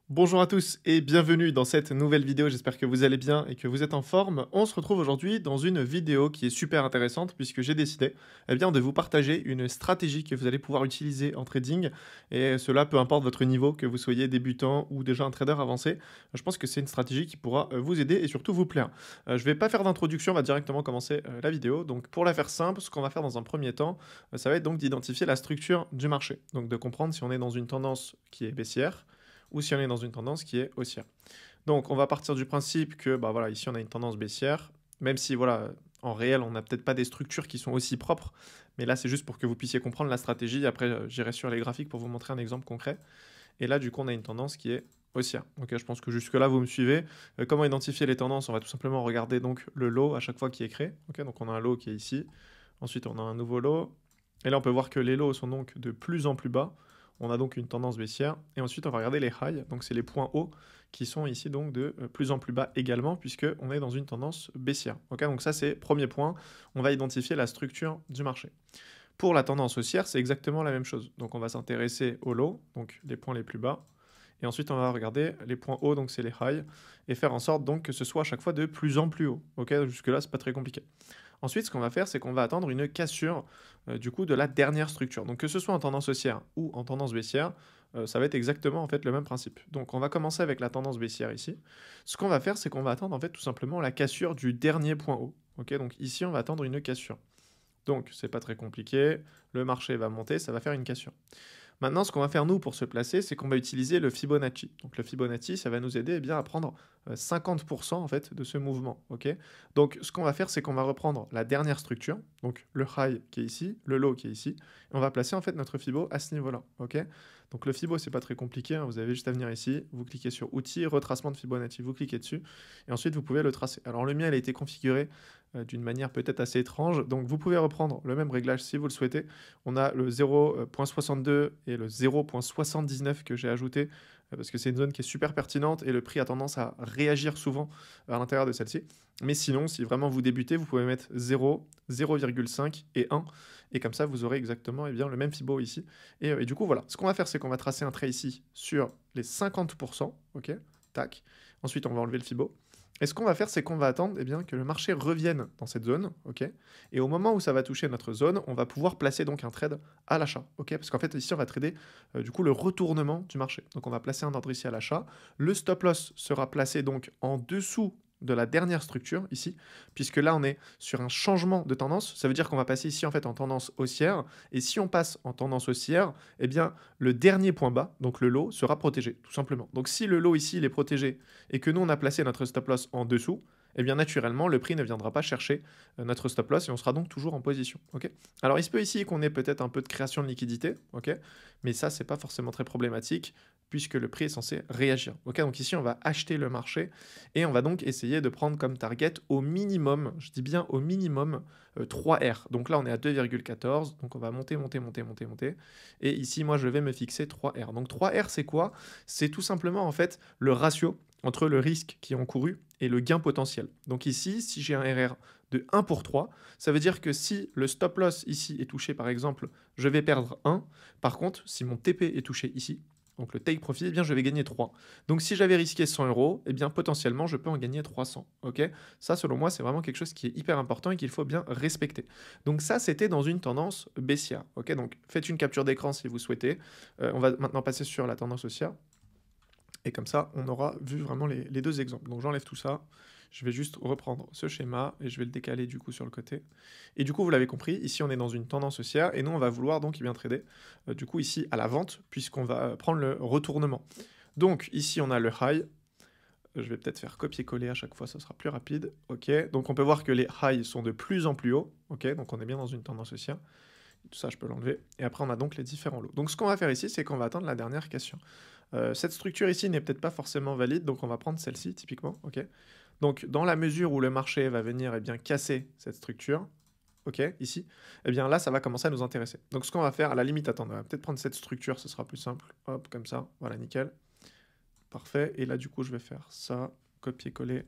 Bonjour à tous et bienvenue dans cette nouvelle vidéo, j'espère que vous allez bien et que vous êtes en forme. On se retrouve aujourd'hui dans une vidéo qui est super intéressante puisque j'ai décidé de vous partager une stratégie que vous allez pouvoir utiliser en trading et cela peu importe votre niveau, que vous soyez débutant ou déjà un trader avancé. Je pense que c'est une stratégie qui pourra vous aider et surtout vous plaire. Je vais pas faire d'introduction, on va directement commencer la vidéo. Donc pour la faire simple, ce qu'on va faire dans un premier temps, ça va être donc d'identifier la structure du marché. Donc de comprendre si on est dans une tendance qui est baissière ou si on est dans une tendance qui est haussière. Donc on va partir du principe que bah voilà, ici on a une tendance baissière, même si voilà, en réel on n'a peut-être pas des structures qui sont aussi propres, mais là c'est juste pour que vous puissiez comprendre la stratégie. Après j'irai sur les graphiques pour vous montrer un exemple concret. Et là du coup on a une tendance qui est haussière. Ok, je pense que jusque là vous me suivez. Comment identifier les tendances? On va tout simplement regarder donc le lot à chaque fois qui est créé. Ok, donc on a un lot qui est ici, ensuite on a un nouveau lot, et là on peut voir que les lots sont donc de plus en plus bas. On a donc une tendance baissière. Et ensuite, on va regarder les highs. Donc, c'est les points hauts qui sont ici donc de plus en plus bas également, puisqu'on est dans une tendance baissière. Ok, donc ça, c'est premier point. On va identifier la structure du marché. Pour la tendance haussière, c'est exactement la même chose. Donc, on va s'intéresser aux lows, donc les points les plus bas. Et ensuite, on va regarder les points hauts, donc c'est les highs, et faire en sorte donc que ce soit à chaque fois de plus en plus haut. Ok, jusque-là, c'est pas très compliqué. Ensuite, ce qu'on va faire, c'est qu'on va attendre une cassure du coup de la dernière structure. Donc que ce soit en tendance haussière ou en tendance baissière, ça va être exactement en fait le même principe. Donc on va commencer avec la tendance baissière ici. Ce qu'on va faire, c'est qu'on va attendre en fait tout simplement la cassure du dernier point haut. Ok, donc ici on va attendre une cassure. Donc c'est pas très compliqué, le marché va monter, ça va faire une cassure. Maintenant, ce qu'on va faire nous pour se placer, c'est qu'on va utiliser le Fibonacci. Donc le Fibonacci, ça va nous aider à prendre 50% en fait de ce mouvement. Ok, donc ce qu'on va faire, c'est qu'on va reprendre la dernière structure, donc le high qui est ici, le low qui est ici, et on va placer en fait notre Fibo à ce niveau-là. Ok, donc le Fibo, c'est pas très compliqué, hein, vous avez juste à venir ici, vous cliquez sur outils, retracement de Fibonacci, vous cliquez dessus, et ensuite vous pouvez le tracer. Alors le mien, il a été configuré d'une manière peut-être assez étrange, donc vous pouvez reprendre le même réglage si vous le souhaitez. On a le 0.62 et le 0.79 que j'ai ajouté parce que c'est une zone qui est super pertinente et le prix a tendance à réagir souvent à l'intérieur de celle-ci. Mais sinon, si vraiment vous débutez, vous pouvez mettre 0, 0,5 et 1. Et comme ça, vous aurez exactement le même Fibo ici. Et du coup, voilà. Ce qu'on va faire, c'est qu'on va tracer un trait ici sur les 50%. Ok, tac. Ensuite, on va enlever le Fibo. Et ce qu'on va faire, c'est qu'on va attendre que le marché revienne dans cette zone, ok. Et au moment où ça va toucher notre zone, on va pouvoir placer donc un trade à l'achat, ok. Parce qu'en fait, ici, on va trader du coup le retournement du marché. Donc, on va placer un ordre ici à l'achat. Le stop loss sera placé donc en dessous de la dernière structure ici, puisque là on est sur un changement de tendance. Ça veut dire qu'on va passer ici en fait en tendance haussière, et si on passe en tendance haussière, le dernier point bas, donc le lot, sera protégé, tout simplement. Donc si le lot ici il est protégé et que nous on a placé notre stop loss en dessous, naturellement le prix ne viendra pas chercher notre stop loss et on sera donc toujours en position. Ok. Alors il se peut ici qu'on ait peut-être un peu de création de liquidité, ok, mais ça c'est pas forcément très problématique puisque le prix est censé réagir. Ok, donc ici on va acheter le marché et on va donc essayer de prendre comme target au minimum, je dis bien au minimum, 3R. Donc là on est à 2,14, donc on va monter, monter, monter, monter, monter. Et ici moi je vais me fixer 3R. Donc 3R c'est quoi? C'est tout simplement en fait le ratio entre le risque qui est encouru et le gain potentiel. Donc ici, si j'ai un RR de 1 pour 3, ça veut dire que si le stop loss ici est touché par exemple, je vais perdre 1. Par contre, si mon TP est touché ici, donc le take profit, je vais gagner 3. Donc si j'avais risqué 100 euros, potentiellement je peux en gagner 300. Ok, ça selon moi c'est vraiment quelque chose qui est hyper important et qu'il faut bien respecter. Donc ça c'était dans une tendance baissière. Ok, donc faites une capture d'écran si vous souhaitez. On va maintenant passer sur la tendance haussière. Et comme ça, on aura vu vraiment les deux exemples. Donc j'enlève tout ça, je vais juste reprendre ce schéma et je vais le décaler du coup sur le côté. Et du coup, vous l'avez compris, ici on est dans une tendance haussière et nous on va vouloir donc trader du coup ici à la vente puisqu'on va prendre le retournement. Donc ici on a le high. Je vais peut-être faire copier-coller à chaque fois, ça sera plus rapide. Ok, donc on peut voir que les highs sont de plus en plus hauts. Ok, donc on est bien dans une tendance haussière. Tout ça, je peux l'enlever. Et après, on a donc les différents lots. Donc ce qu'on va faire ici, c'est qu'on va attendre la dernière cassure. Cette structure ici n'est peut-être pas forcément valide, donc on va prendre celle-ci typiquement. Ok. Donc dans la mesure où le marché va venir casser cette structure, ok, ici, là ça va commencer à nous intéresser. Donc ce qu'on va faire, à la limite, attendre, on va peut-être prendre cette structure, ce sera plus simple. Hop, comme ça, voilà, nickel. Parfait. Et là, du coup, je vais faire ça, copier-coller.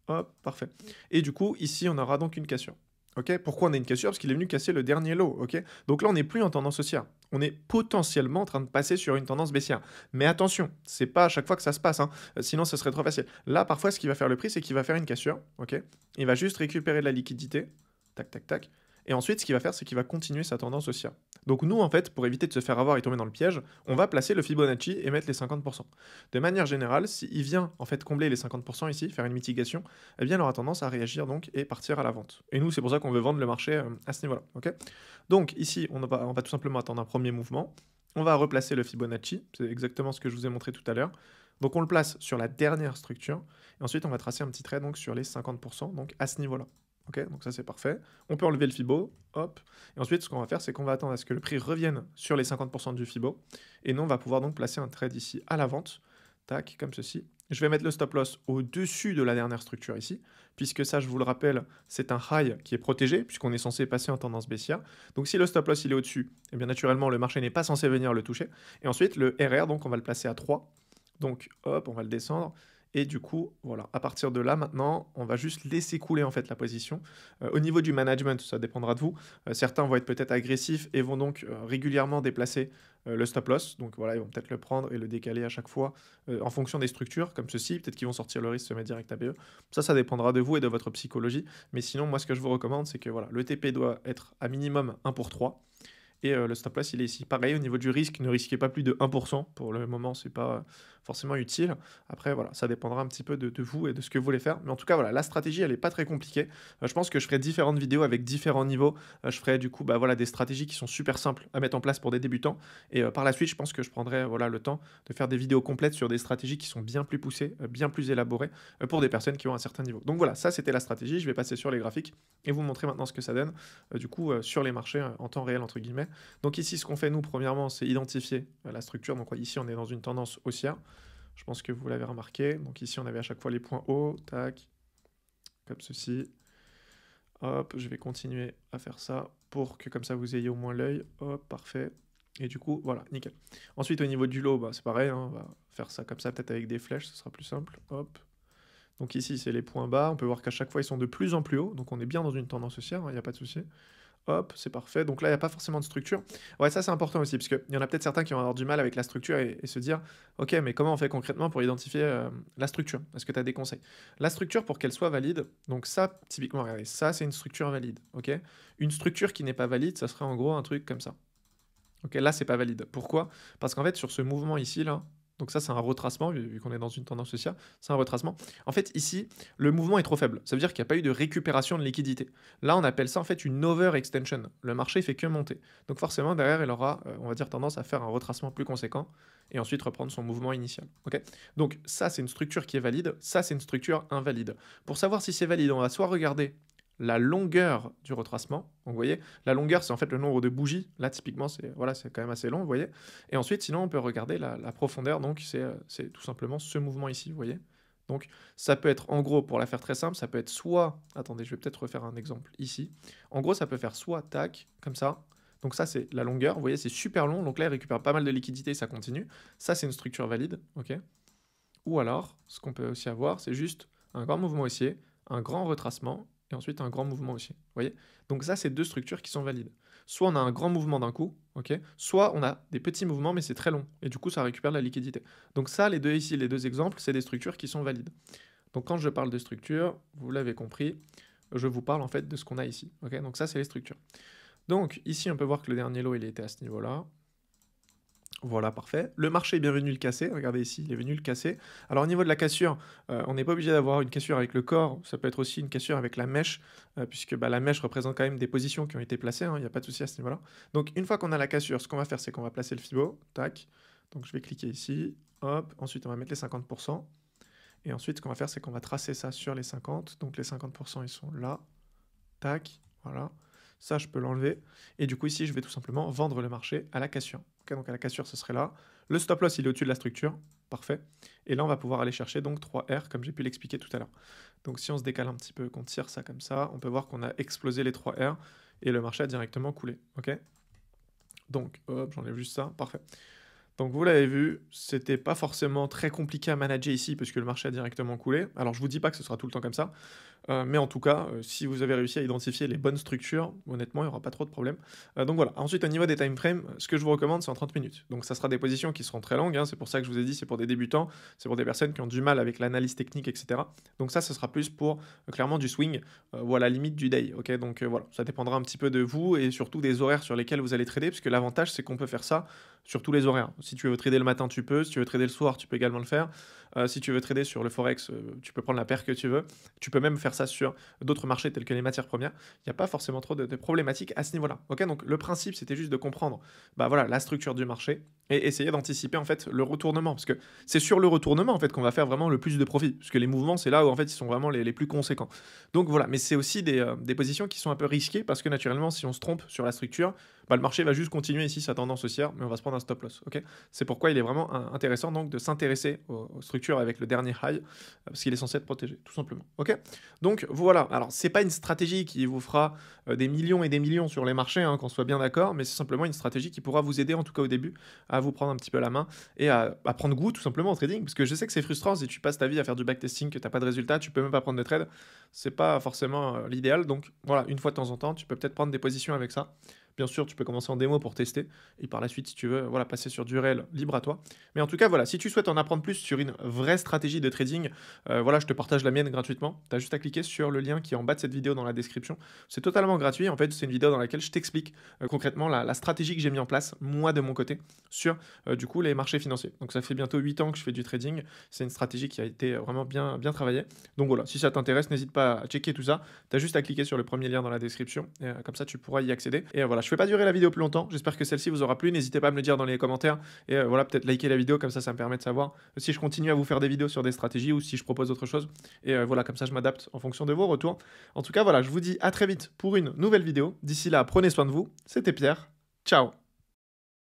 Hop, parfait. Et du coup, ici, on aura donc une cassure. Ok, pourquoi on a une cassure? Parce qu'il est venu casser le dernier lot. Ok, donc là, on n'est plus en tendance haussière. On est potentiellement en train de passer sur une tendance baissière. Mais attention, c'est pas à chaque fois que ça se passe, hein. Sinon ce serait trop facile. Là, parfois, ce qui va faire le prix, c'est qu'il va faire une cassure. Ok, il va juste récupérer de la liquidité. Tac, tac, tac. Et ensuite, ce qu'il va faire, c'est qu'il va continuer sa tendance haussière. Donc nous, en fait, pour éviter de se faire avoir et tomber dans le piège, on va placer le Fibonacci et mettre les 50%. De manière générale, s'il vient en fait combler les 50% ici, faire une mitigation, eh bien, il aura tendance à réagir donc et partir à la vente. Et nous, c'est pour ça qu'on veut vendre le marché à ce niveau-là. Ok, donc ici, on va tout simplement attendre un premier mouvement. On va replacer le Fibonacci, c'est exactement ce que je vous ai montré tout à l'heure. Donc on le place sur la dernière structure, et ensuite on va tracer un petit trait donc sur les 50%, donc à ce niveau-là. Ok, donc ça c'est parfait. On peut enlever le Fibo, hop. Et ensuite, ce qu'on va faire, c'est qu'on va attendre à ce que le prix revienne sur les 50% du Fibo. Et nous, on va pouvoir donc placer un trade ici à la vente. Tac, comme ceci. Je vais mettre le stop loss au-dessus de la dernière structure ici, puisque ça, je vous le rappelle, c'est un high qui est protégé, puisqu'on est censé passer en tendance baissière. Donc si le stop loss il est au-dessus, eh bien naturellement, le marché n'est pas censé venir le toucher. Et ensuite, le RR, donc on va le placer à 3. Donc hop, on va le descendre. Et du coup, voilà, à partir de là, maintenant, on va juste laisser couler en fait la position. Au niveau du management, ça dépendra de vous. Certains vont être peut-être agressifs et vont donc régulièrement déplacer le stop loss. Donc voilà, ils vont peut-être le prendre et le décaler à chaque fois en fonction des structures, comme ceci. Peut-être qu'ils vont sortir le risque, se mettre direct à BE. Ça dépendra de vous et de votre psychologie. Mais sinon, moi, ce que je vous recommande, c'est que voilà, le TP doit être à minimum 1 pour 3. Et le stop loss, il est ici. Pareil, au niveau du risque, ne risquez pas plus de 1%. Pour le moment, c'est pas forcément utile. Après, voilà, ça dépendra un petit peu de vous et de ce que vous voulez faire. Mais en tout cas, voilà, la stratégie, elle n'est pas très compliquée. Je pense que je ferai différentes vidéos avec différents niveaux. Je ferai du coup bah, voilà, des stratégies qui sont super simples à mettre en place pour des débutants. Et par la suite, je pense que je prendrai voilà, le temps de faire des vidéos complètes sur des stratégies qui sont bien plus poussées, bien plus élaborées pour des personnes qui ont un certain niveau. Donc voilà, ça c'était la stratégie. Je vais passer sur les graphiques et vous montrer maintenant ce que ça donne du coup sur les marchés en temps réel, entre guillemets. Donc ici, ce qu'on fait, nous, premièrement, c'est identifier la structure. Donc ici, on est dans une tendance haussière. Je pense que vous l'avez remarqué. Donc ici, on avait à chaque fois les points hauts, tac, comme ceci. Hop, je vais continuer à faire ça pour que comme ça, vous ayez au moins l'œil. Hop, parfait. Et du coup, voilà, nickel. Ensuite, au niveau du lot, bah, c'est pareil. Hein, on va faire ça comme ça, peut-être avec des flèches, ce sera plus simple. Hop. Donc ici, c'est les points bas. On peut voir qu'à chaque fois, ils sont de plus en plus hauts. Donc on est bien dans une tendance haussière, il n'y a pas de souci. Hop, c'est parfait. Donc là, il n'y a pas forcément de structure. Ouais, ça, c'est important aussi, parce qu'il y en a peut-être certains qui vont avoir du mal avec la structure et se dire, OK, mais comment on fait concrètement pour identifier la structure? Est-ce que tu as des conseils? La structure, pour qu'elle soit valide, donc ça, typiquement, regardez, ça, c'est une structure valide. OK, une structure qui n'est pas valide, ça serait en gros un truc comme ça. OK, là, c'est pas valide. Pourquoi? Parce qu'en fait, sur ce mouvement ici, là, donc ça, c'est un retracement, vu qu'on est dans une tendance haussière, c'est un retracement. En fait, ici, le mouvement est trop faible. Ça veut dire qu'il n'y a pas eu de récupération de liquidité. Là, on appelle ça en fait une overextension. Le marché fait que monter. Donc forcément, derrière, il aura, on va dire, tendance à faire un retracement plus conséquent et ensuite reprendre son mouvement initial. OK? Donc ça, c'est une structure qui est valide. Ça, c'est une structure invalide. Pour savoir si c'est valide, on va soit regarder la longueur du retracement. Donc, vous voyez, la longueur, c'est en fait le nombre de bougies. Là, typiquement, c'est voilà, c'est quand même assez long, vous voyez. Et ensuite, sinon, on peut regarder la profondeur. Donc, c'est tout simplement ce mouvement ici, vous voyez. Donc, ça peut être, en gros, pour la faire très simple, ça peut être soit... Attendez, je vais peut-être refaire un exemple ici. En gros, ça peut faire soit tac, comme ça. Donc ça, c'est la longueur. Vous voyez, c'est super long. Donc là, il récupère pas mal de liquidité, ça continue. Ça, c'est une structure valide, ok. Ou alors, ce qu'on peut aussi avoir, c'est juste un grand mouvement haussier, un grand retracement, et ensuite un grand mouvement haussier. Vous voyez? Donc ça, c'est deux structures qui sont valides. Soit on a un grand mouvement d'un coup, ok, soit on a des petits mouvements, mais c'est très long, et du coup, ça récupère de la liquidité. Donc ça, les deux ici, les deux exemples, c'est des structures qui sont valides. Donc quand je parle de structure, vous l'avez compris, je vous parle en fait de ce qu'on a ici. Ok, donc ça, c'est les structures. Donc ici, on peut voir que le dernier lot, il était à ce niveau-là. Voilà, parfait. Le marché est bien venu le casser. Regardez ici, il est venu le casser. Alors, au niveau de la cassure, on n'est pas obligé d'avoir une cassure avec le corps. Ça peut être aussi une cassure avec la mèche, puisque bah, la mèche représente quand même des positions qui ont été placées. Il n'y a pas de souci à ce niveau-là. Donc, une fois qu'on a la cassure, ce qu'on va faire, c'est qu'on va placer le Fibo. Tac. Donc, je vais cliquer ici. Hop. Ensuite, on va mettre les 50%. Et ensuite, ce qu'on va faire, c'est qu'on va tracer ça sur les 50. Donc, les 50%, ils sont là. Tac. Voilà. Ça, je peux l'enlever. Et du coup, ici, je vais tout simplement vendre le marché à la cassure. Okay, donc à la cassure, ce serait là. Le stop loss, il est au-dessus de la structure. Parfait. Et là, on va pouvoir aller chercher donc 3R, comme j'ai pu l'expliquer tout à l'heure. Donc si on se décale un petit peu, qu'on tire ça comme ça, on peut voir qu'on a explosé les 3R et le marché a directement coulé. Ok. Donc, hop, j'enlève juste ça. Parfait. Donc vous l'avez vu, c'était pas forcément très compliqué à manager ici parce que le marché a directement coulé. Alors je vous dis pas que ce sera tout le temps comme ça, mais en tout cas, si vous avez réussi à identifier les bonnes structures, honnêtement, il y aura pas trop de problèmes. Donc voilà. Ensuite au niveau des time frames, ce que je vous recommande, c'est en 30 minutes. Donc ça sera des positions qui seront très longues, hein, c'est pour ça que je vous ai dit, c'est pour des débutants, c'est pour des personnes qui ont du mal avec l'analyse technique et cetera. Donc ça, ce sera plus pour, clairement du swing, ou à la limite du day, OK? Donc voilà, ça dépendra un petit peu de vous et surtout des horaires sur lesquels vous allez trader, parce que l'avantage, c'est qu'on peut faire ça sur tous les horaires. Si tu veux trader le matin, tu peux. Si tu veux trader le soir, tu peux également le faire. Si tu veux trader sur le forex, tu peux prendre la paire que tu veux. Tu peux même faire ça sur d'autres marchés tels que les matières premières. Il n'y a pas forcément trop de problématiques à ce niveau-là. Ok, donc le principe, c'était juste de comprendre bah, voilà, la structure du marché et essayer d'anticiper en fait le retournement. Parce que c'est sur le retournement en fait qu'on va faire vraiment le plus de profit. Parce que les mouvements, c'est là où en fait ils sont vraiment les plus conséquents. Donc voilà, mais c'est aussi des positions qui sont un peu risquées parce que naturellement, si on se trompe sur la structure, bah, le marché va juste continuer ici sa tendance haussière, mais on va se prendre un stop loss. Ok, c'est pourquoi il est vraiment intéressant donc de s'intéresser aux structures avec le dernier high, parce qu'il est censé être protégé, tout simplement. Ok, donc voilà. Alors c'est pas une stratégie qui vous fera des millions et des millions sur les marchés, hein, qu'on soit bien d'accord, mais c'est simplement une stratégie qui pourra vous aider en tout cas au début à vous prendre un petit peu la main et à prendre goût tout simplement au trading, parce que je sais que c'est frustrant si tu passes ta vie à faire du backtesting, que t'as pas de résultat, tu peux même pas prendre de trade, c'est pas forcément l'idéal. Donc voilà, une fois de temps en temps, tu peux peut-être prendre des positions avec ça. Bien sûr, tu peux commencer en démo pour tester et par la suite, si tu veux, voilà, passer sur du réel, libre à toi. Mais en tout cas, voilà, si tu souhaites en apprendre plus sur une vraie stratégie de trading, voilà, je te partage la mienne gratuitement. Tu as juste à cliquer sur le lien qui est en bas de cette vidéo dans la description. C'est totalement gratuit. En fait, c'est une vidéo dans laquelle je t'explique concrètement la stratégie que j'ai mis en place, moi de mon côté, sur du coup les marchés financiers. Donc ça fait bientôt 8 ans que je fais du trading. C'est une stratégie qui a été vraiment bien travaillée. Donc voilà, si ça t'intéresse, n'hésite pas à checker tout ça. Tu as juste à cliquer sur le premier lien dans la description. Et, comme ça, tu pourras y accéder. Et voilà, je fais pas durer la vidéo plus longtemps. J'espère que celle-ci vous aura plu. N'hésitez pas à me le dire dans les commentaires. Et voilà, peut-être liker la vidéo, comme ça me permet de savoir si je continue à vous faire des vidéos sur des stratégies ou si je propose autre chose. Et voilà, comme ça je m'adapte en fonction de vos retours. En tout cas, voilà, je vous dis à très vite pour une nouvelle vidéo. D'ici là, prenez soin de vous. C'était Pierre. Ciao.